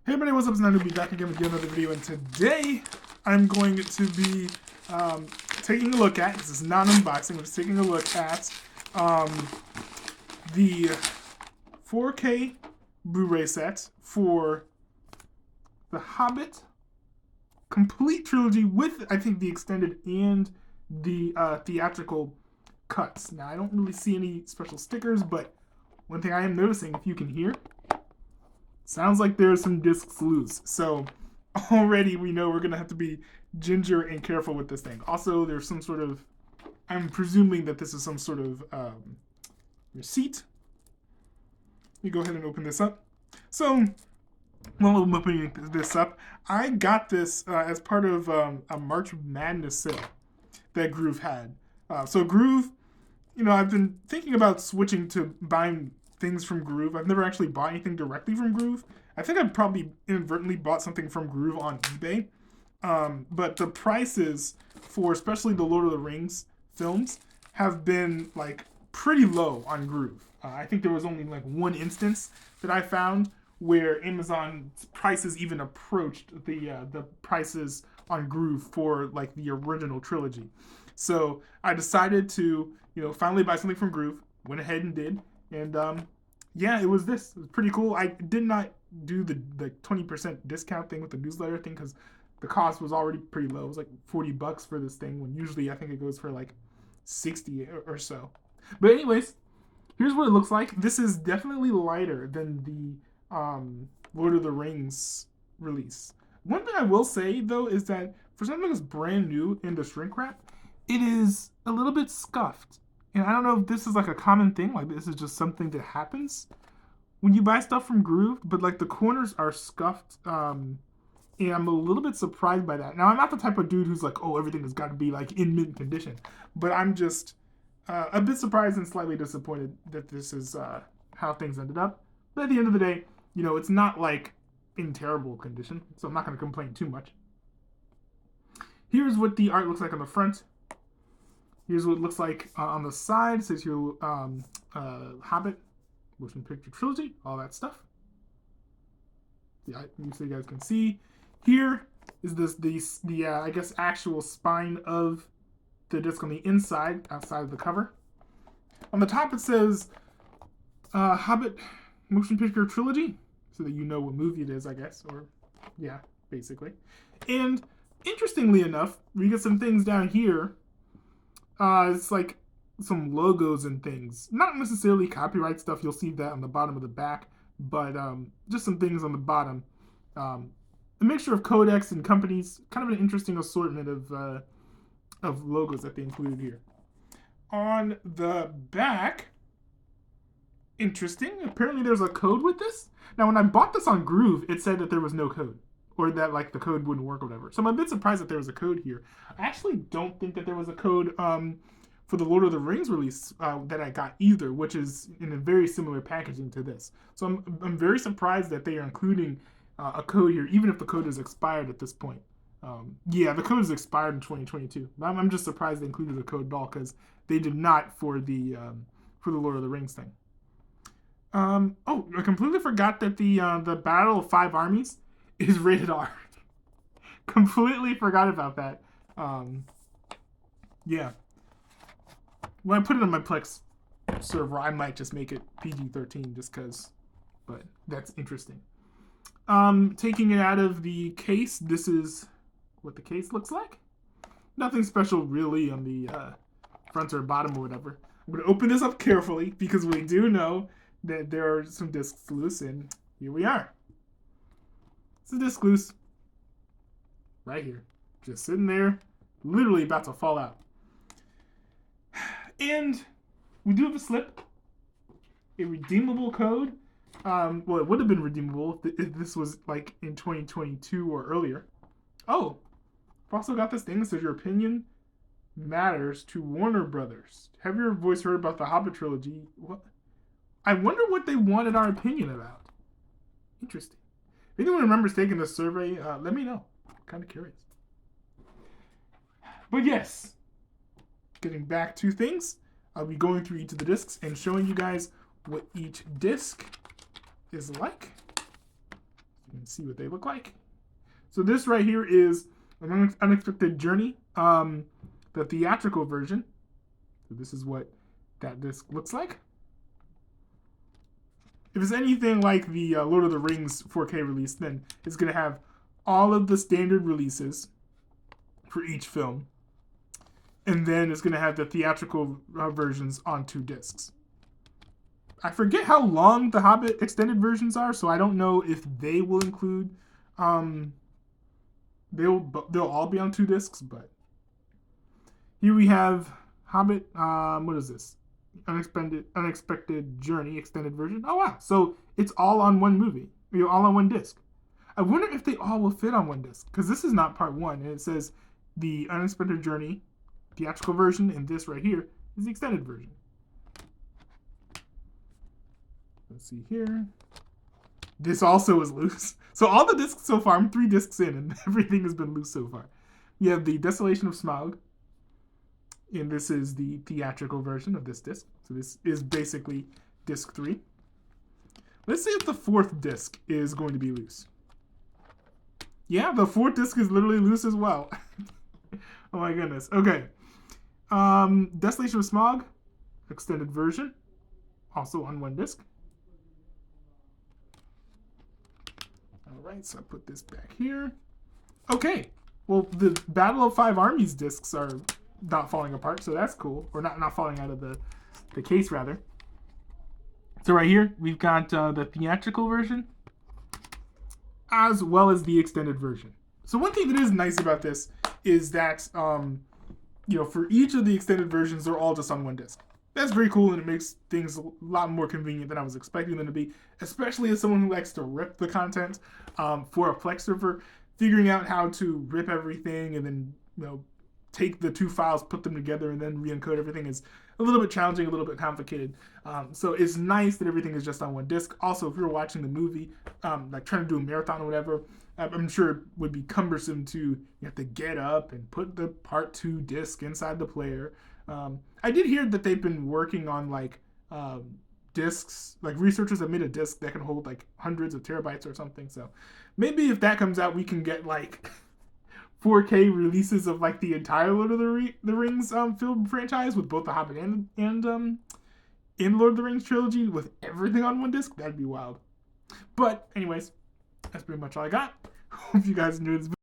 Hey everybody, what's up? It's Nanu back again with yet another video, and today I'm going to be taking a look at, this is not unboxing, I'm just taking a look at the 4K Blu-ray set for the Hobbit complete trilogy with, I think, the extended and the theatrical cuts. Now, I don't really see any special stickers, but one thing I am noticing, if you can hear, sounds like there's some discs loose. So already we know we're going to have to be ginger and careful with this thing. Also, there's some sort of, I'm presuming that this is some sort of receipt. Let me go ahead and open this up. So while I'm opening this up, I got this as part of a March Madness sale that Groove had. So Groove, you know, I've been thinking about switching to buying things from Groove. I've never actually bought anything directly from Groove. I think I've probably inadvertently bought something from Groove on eBay. But the prices for especially the Lord of the Rings films have been like pretty low on Groove. I think there was only like one instance that I found where Amazon's prices even approached the prices on Groove for like the original trilogy. So I decided to, finally buy something from Groove. Went ahead and did. And yeah, it was this. It was pretty cool. I did not do the 20% discount thing with the newsletter thing because the cost was already pretty low. It was like $40 for this thing when usually I think it goes for like 60 or so. But anyways, here's what it looks like. This is definitely lighter than the Lord of the Rings release. One thing I will say though is that for something that's brand new in the shrink wrap, it is a little bit scuffed. And I don't know if this is like a common thing, like this is just something that happens when you buy stuff from Groove, but like the corners are scuffed, and I'm a little bit surprised by that. Now, I'm not the type of dude who's like, oh, everything has got to be like in mint condition, but I'm just a bit surprised and slightly disappointed that this is how things ended up. But at the end of the day, it's not like in terrible condition, so I'm not going to complain too much. Here's what the art looks like on the front. Here's what it looks like on the side. It says here Hobbit, motion picture trilogy, all that stuff. Yeah, so you guys can see. Here is the I guess actual spine of the disc on the inside, outside of the cover. On the top it says Hobbit motion picture trilogy, so that you know what movie it is, I guess, or yeah, basically. And interestingly enough, we get some things down here. It's like some logos and things. Not necessarily copyright stuff. You'll see that on the bottom of the back. But just some things on the bottom. A mixture of codecs and companies. Kind of an interesting assortment of logos that they included here. On the back, interesting. Apparently there's a code with this. Now when I bought this on Groove, it said that there was no code. Or that like the code wouldn't work or whatever. So I'm a bit surprised that there was a code here. I actually don't think that there was a code for the Lord of the Rings release that I got either, which is in a very similar packaging to this. So I'm very surprised that they are including a code here, even if the code is expired at this point. Yeah, the code is expired in 2022. I'm just surprised they included the code at all because they did not for the Lord of the Rings thing. Oh, I completely forgot that the Battle of Five Armies is rated R. Completely forgot about that. Yeah. When I put it on my Plex server, I might just make it PG-13 just because, but that's interesting. Taking it out of the case, this is what the case looks like. Nothing special really on the front or bottom or whatever. I'm going to open this up carefully because we do know that there are some discs loose, and here we are. It's a disc loose. Right here. Just sitting there. Literally about to fall out. And we do have a slip. A redeemable code. Well, it would have been redeemable if this was like in 2022 or earlier. Oh. I've also got this thing that says your opinion matters to Warner Brothers. Have your voice heard about the Hobbit trilogy? What? I wonder what they wanted our opinion about. Interesting. If anyone remembers taking this survey, let me know. I'm kind of curious. But yes, getting back to things, I'll be going through each of the discs and showing you guys what each disc is like. and see what they look like. So this right here is An Unexpected Journey, the theatrical version. So this is what that disc looks like. If it's anything like the Lord of the Rings 4K release, then it's going to have all of the standard releases for each film. And then it's going to have the theatrical versions on 2 discs. I forget how long the Hobbit extended versions are, so I don't know if they will include... they'll all be on 2 discs, but... Here we have Hobbit, what is this? Unexpected Journey extended version. Oh wow! So it's all on one movie. All on one disc. I wonder if they all will fit on one disc, because this is not part 1, and it says the Unexpected Journey theatrical version, and this right here is the extended version. Let's see here. This also is loose. So all the discs so far, I'm 3 discs in, and everything has been loose so far. We have the Desolation of Smaug. And this is the theatrical version of this disc. So this is basically disc 3. Let's see if the 4th disc is going to be loose. Yeah, the 4th disc is literally loose as well. Oh my goodness. Okay. Desolation of Smaug, extended version. Also on 1 disc. Alright, so I put this back here. Okay. Well, the Battle of 5 Armies discs are not falling apart, so that's cool. Or not falling out of the case, rather. So right here, we've got the theatrical version, as well as the extended version. So one thing that is nice about this is that, for each of the extended versions, they're all just on 1 disc. That's very cool, and it makes things a lot more convenient than I was expecting them to be, especially as someone who likes to rip the content for a Plex server. Figuring out how to rip everything and then, take the 2 files, put them together, and then re-encode everything is a little bit challenging, a little bit complicated. So it's nice that everything is just on 1 disc. Also, if you're watching the movie, like trying to do a marathon or whatever, I'm sure it would be cumbersome you have to get up and put the part 2 disc inside the player. I did hear that they've been working on discs, like researchers have made a disc that can hold like hundreds of terabytes or something. So maybe if that comes out, we can get 4K releases of the entire Lord of the Rings film franchise with both the Hobbit and Lord of the Rings trilogy with everything on 1 disc. That'd be wild. But anyways, that's pretty much all I got. Hope you guys enjoyed this video.